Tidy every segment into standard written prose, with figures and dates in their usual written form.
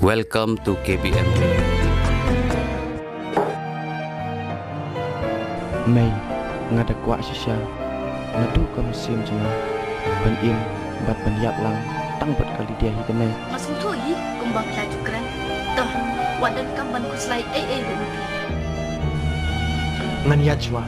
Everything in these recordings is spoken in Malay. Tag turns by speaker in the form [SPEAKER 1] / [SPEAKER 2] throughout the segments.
[SPEAKER 1] Welcome to KBM.
[SPEAKER 2] Mày ngada kuat sisa ngadu kam sim jema ban im bat ban yap lang tang bat kali dia hi kene
[SPEAKER 3] Masuk tu yi kumbang laju keren. Toh wadan kamban kuslai dulu.
[SPEAKER 2] ngan yat jwa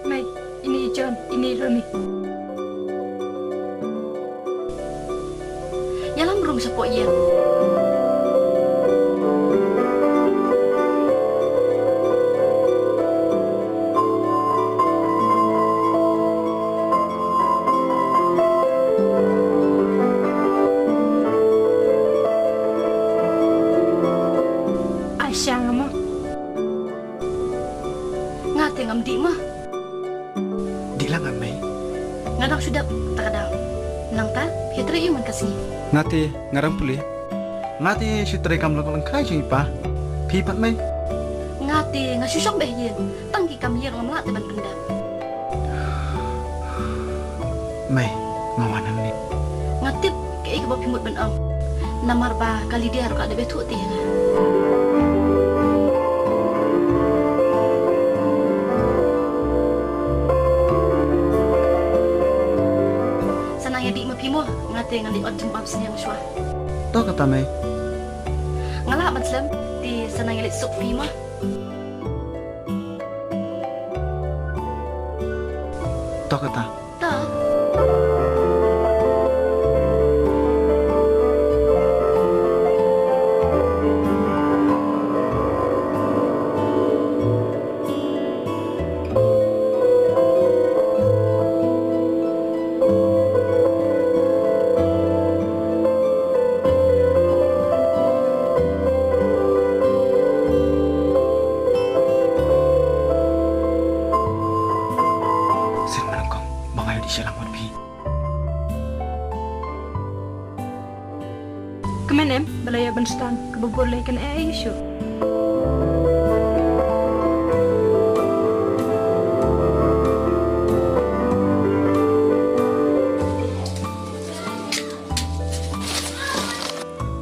[SPEAKER 3] Mai, ini John, ini Roni. Yalang rung sepok ye. Aisyah ngama. Ngate ngam di mah.
[SPEAKER 2] di lang amai
[SPEAKER 3] Ngadang sudah takadang. Nang ta, hitri iman kasih.
[SPEAKER 2] ngati ngarang puli ngati sutrai kam lang kai jing pa pi pat mai
[SPEAKER 3] Ngate ngasusok beh yen. Tanggi kam yen ngam ngate ban pendam.
[SPEAKER 2] mai ngawanan ni
[SPEAKER 3] Ngatip ke ik bab himut ban am. Namar ba kali dia ro ada betu ti nga. Sanang ya di mapimo ngate ngali od jembab sinyang syua.
[SPEAKER 2] to kata mai
[SPEAKER 3] Ngalah matslam di sanang ya sok fi mah.
[SPEAKER 2] to kata
[SPEAKER 3] Ta.
[SPEAKER 2] sin manakong mangayo di siya lang pi
[SPEAKER 4] Kemenem, balaya benstang, kebobor laikan isu.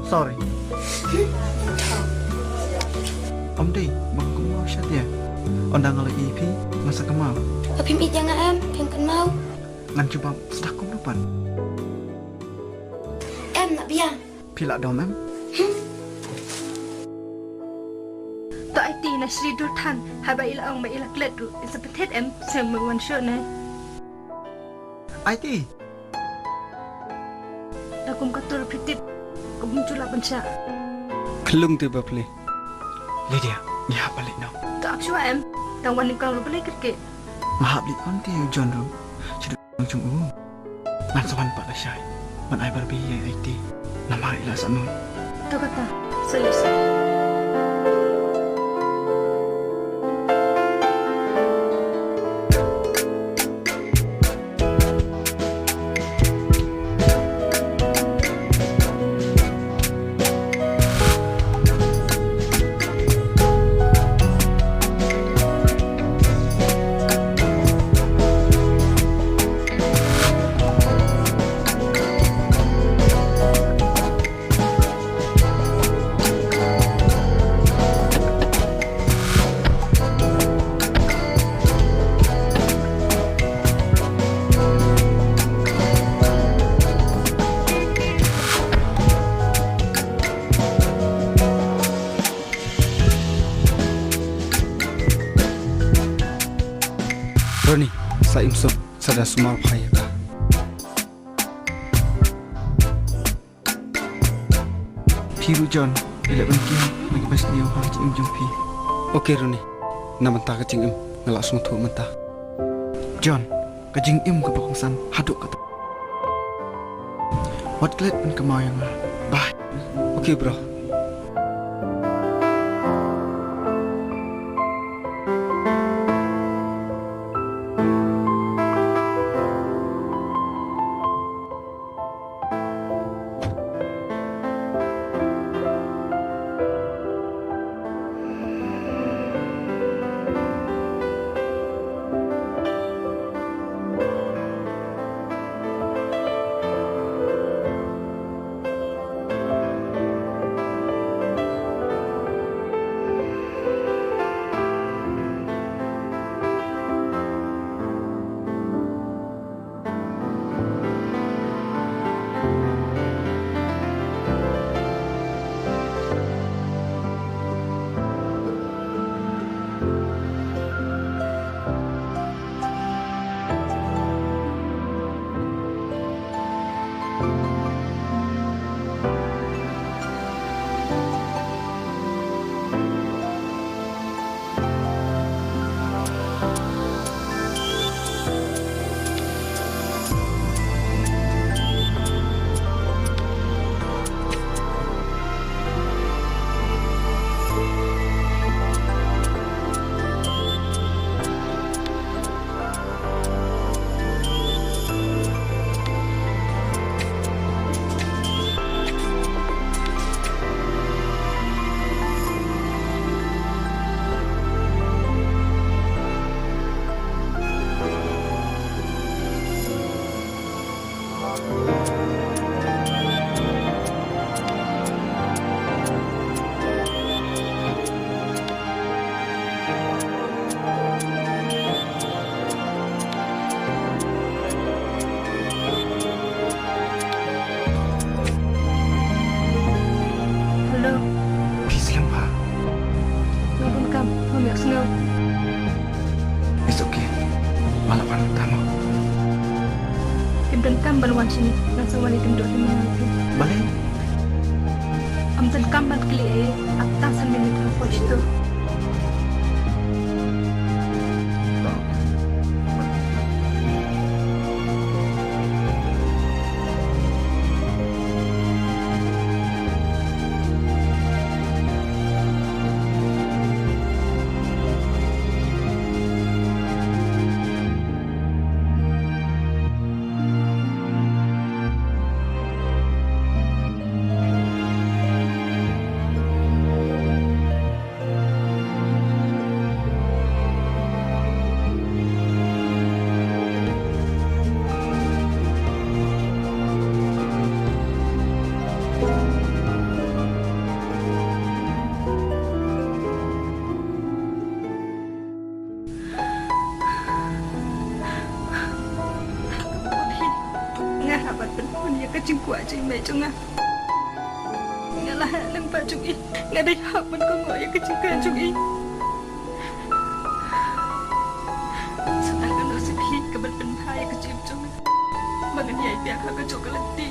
[SPEAKER 2] sorry om đi bằng cũng mau sát ya ondang lagi pi masa kemau
[SPEAKER 5] Pim it yang em, pim kan mau.
[SPEAKER 2] ngan coba sedah kum depan
[SPEAKER 5] Em nak biang.
[SPEAKER 2] pila dom em
[SPEAKER 4] To IT na Sri Durthan, haba ila ang may ilak ledu, isa petet em, semuan syo na.
[SPEAKER 2] ai ti
[SPEAKER 4] Dakum katur pritip, kubung cula bensya.
[SPEAKER 2] kelung tu bapli Lydia ni hap balik no
[SPEAKER 4] To akswa em, tangwan ni kang rupalay kerke.
[SPEAKER 2] mahap lit on ti John ru chidu chung u ngan sawan pa la syai man ai barbi ai ti nama ila sanun
[SPEAKER 4] To kata, selesai.
[SPEAKER 1] sada sumar phai ka Piru John 11 kim bagi bas niu ha chim jum pi okay runi na manta ka ching im ngala sung thu manta John ka jing im ka bakong san haduk ka what glad pen kamau yang bye okay bro
[SPEAKER 4] Balwan sini nasa wali tindot ni mga
[SPEAKER 1] balik
[SPEAKER 4] am tan kamban kli at tasan minit ang posto kuat je mai chunga ngalah lang pa chung i ngadai hak man ko ngoy kecil kan chung i sedangkan rezeki keban penhai kecil chung magan yai pihak hak kecil keleti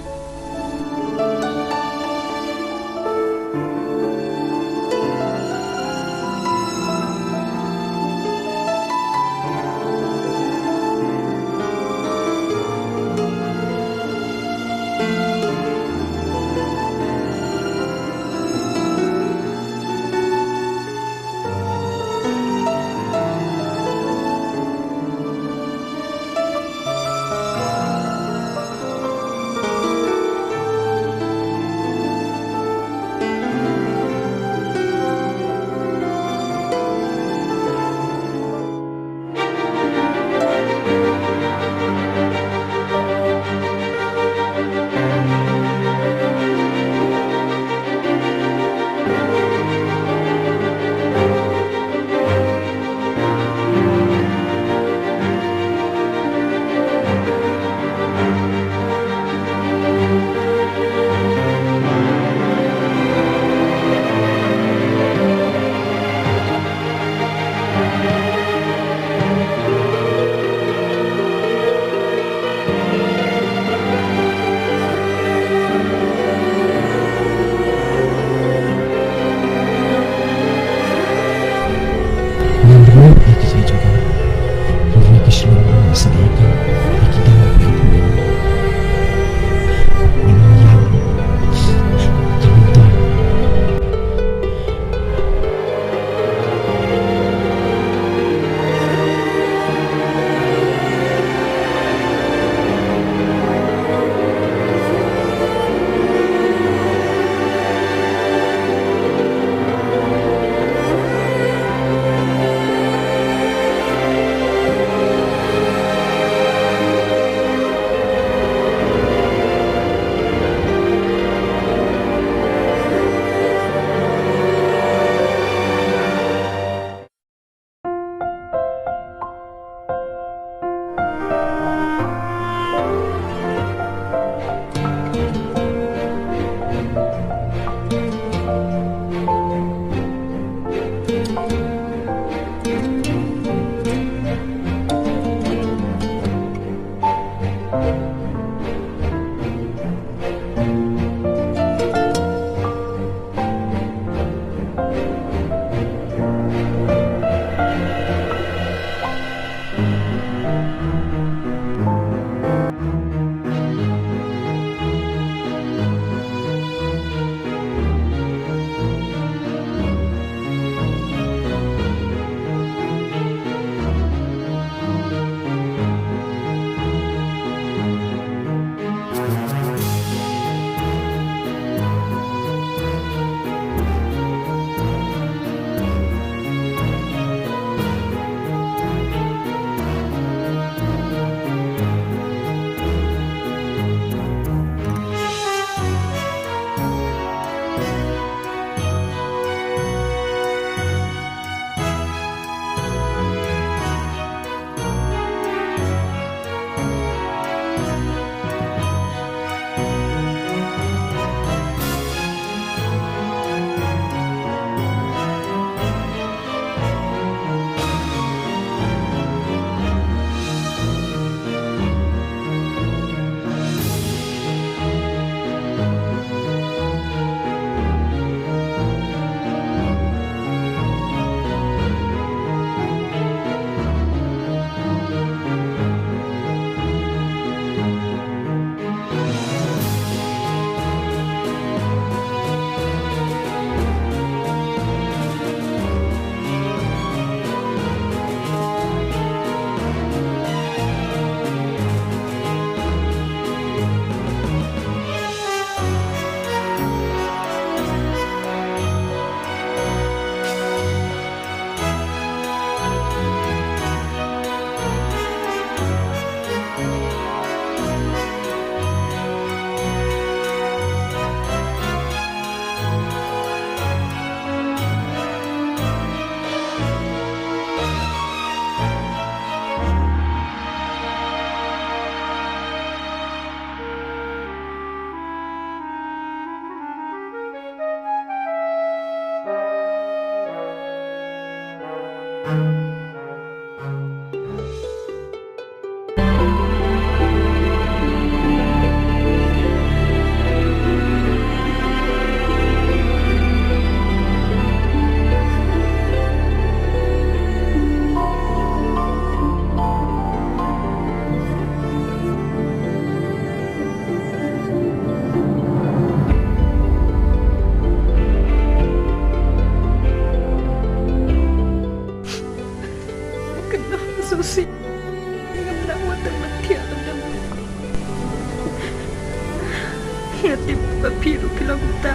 [SPEAKER 4] ngati papiru pilang ta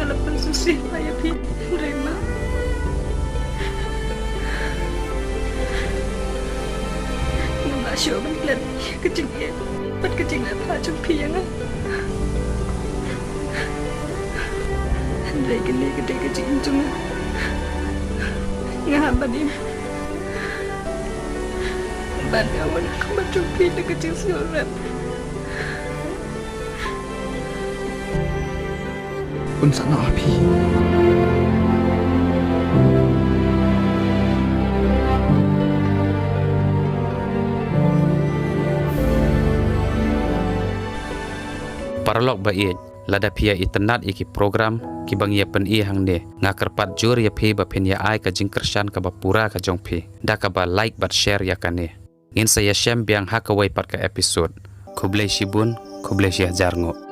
[SPEAKER 4] ngalapan susih paya pi rema ngama syo man klan kecing ya pat kecing la pa chung pi yang Andai kene gede kecing chung ngaban im ban awan kamat chung pi de kecing siorat
[SPEAKER 1] Unsa na api.
[SPEAKER 6] Paralog bait lada pia itenat iki program ki bang ya pen i hang ne ngakerpat jur ya phi ba pen ya ai ka jing kersan ka ba pura ka jong phi da ka ba like bat share ya kane ngin saya shem biang hakawai pat ka episode kublai shibun kublai shia jarngo